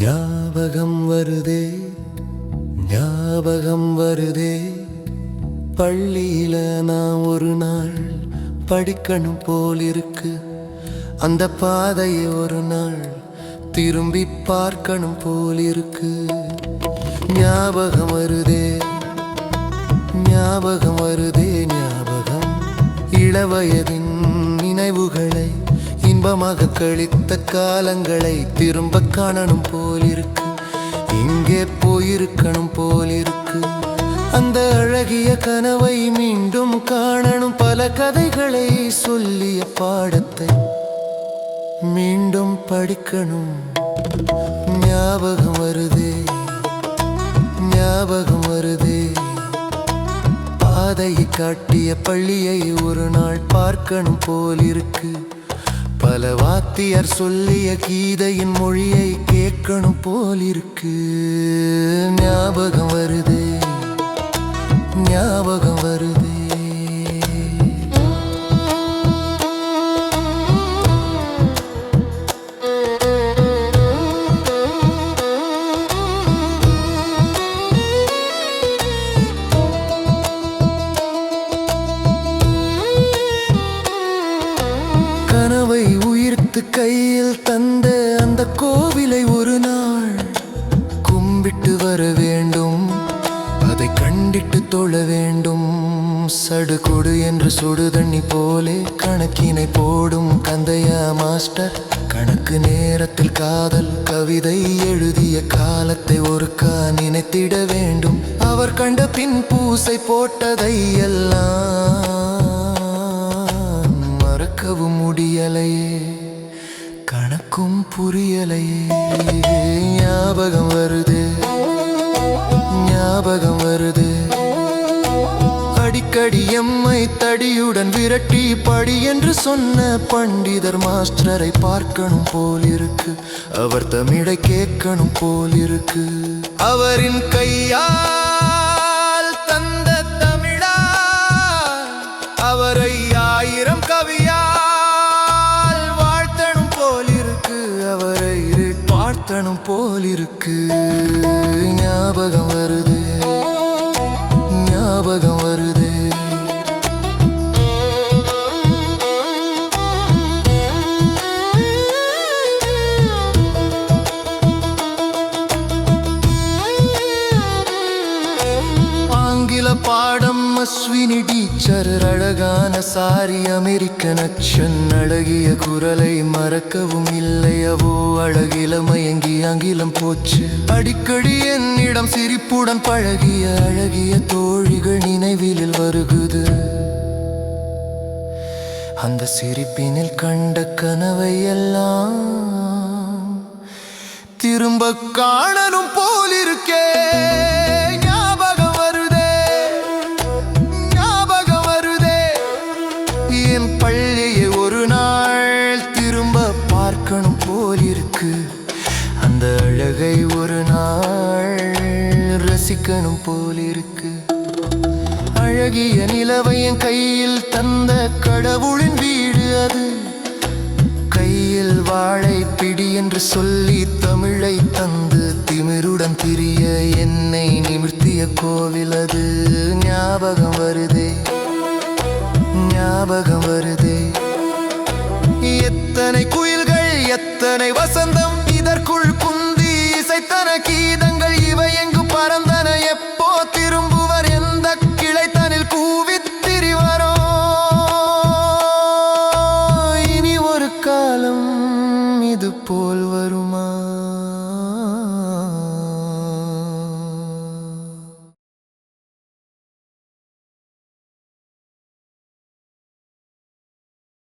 ஞாபகம் வருதே ஞாபகம் வருதே பள்ளியில நான் ஒரு நாள் படிக்கணும் போல் இருக்கு. அந்த பாதையை ஒரு நாள் திரும்பி பார்க்கணும் போல் இருக்கு. ஞாபகம் வருதே ஞாபகம் வருதே ஞாபகம் இளவயதின் நினைவுகளை இன்பமாக கழித்த காலங்களை திரும்ப காணணும் போல் இருக்கு. இங்கே போயிருக்கணும் போல் இருக்கு. அந்த அழகிய கனவை மீண்டும் காணணும். பல கதைகளை சொல்லிய பாடத்தை மீண்டும் படிக்கணும். ஞாபகம் வருதே ஞாபகம் வருதே பாதையை காட்டிய பள்ளியை ஒரு நாள் பார்க்கணும் போல் இருக்கு. பல வாத்தியார் சொல்லிய கீதையின் மொழியை கேட்கணும் போல் இருக்கு. ஞாபகம் வருதே ஞாபகம் வருதே. கனவை உயிர்த்து கையில் தந்த அந்த கோவிலை ஒரு நாள் கும்பிட்டு வர வேண்டும். அதை கண்டிட்டு தொழ வேண்டும். சடுகுடு என்று சுடு தண்ணி போலே கணக்கினை போடும் கந்தையா மாஸ்டர். கணக்கு நேரத்தில் காதல் கவிதை எழுதிய காலத்தை ஒருக்கா நினைத்திட வேண்டும். அவர் கண்ட பின் பூசை போட்டதை எல்லாம் மறக்கவும் முடியலையே, கணக்கும் புரியலையே. ஞாபகம் வருது ஞாபகம் வருது அடிக்கடி எம்மை தடியுடன் விரட்டி படி என்று சொன்ன பண்டிதர் மாஸ்டரை பார்க்கணும் போல் இருக்கு. அவர் தமிழை கேட்கணும் போல் இருக்கு. அவரின் கையால் தந்த தமிழா அவரை 1000 கவியால் வாழ்த்தணும் போல் இருக்கு. அவரை வாழ்த்தணும் போல் இருக்கு. ஞாபகம் வருது ஞாபகம் வருது. ஆங்கில பாடம் அஸ்வினி டீச்சர். அழகான சாரி அமெரிக்கன் அக்ஷன். அழகிய குரலை மறக்கவும் இல்லையவோ. அழகில மயங்கி ஆங்கிலம் போச்சு. அடிக்கடி என்னிடம் சிரிப்புடன் பழகிய அழகிய தோழிகள் நினைவில் வருகுது. அந்த சிரிப்பினில் கண்ட கனவை எல்லாம் திரும்ப காணணும் போல் இருக்கே. ஞாபகம் வருதே ஞாபகம் வருதே. என் பள்ளியை ஒரு நாள் திரும்ப பார்க்கணும் போல் இருக்கு. அந்த அழகை ஒரு நாள் ரசிக்கணும் போல் இருக்கு. அழகிய நிலவை என் கையில் தந்த கடவுளின் வீடு அது. கையில் வாழை பிடி என்று சொல்லி தமிழை தந்து திமிருடன் திரிய என்னை நிமிர்த்திய கோவில் அது. ஞாபகம் வருதே ஞாபகம் வருதே. எத்தனை குயில்கள் எத்தனை வசந்தம் இதற்குள் குந்தி இசைத்தன கீதங்கள். இவை எங்கு பறந்தன எப்போ திரும்புவர் எந்த கிளைத்தனில் கூவித் திரிவரோ. இனி ஒரு காலம் இது போல் வருமா?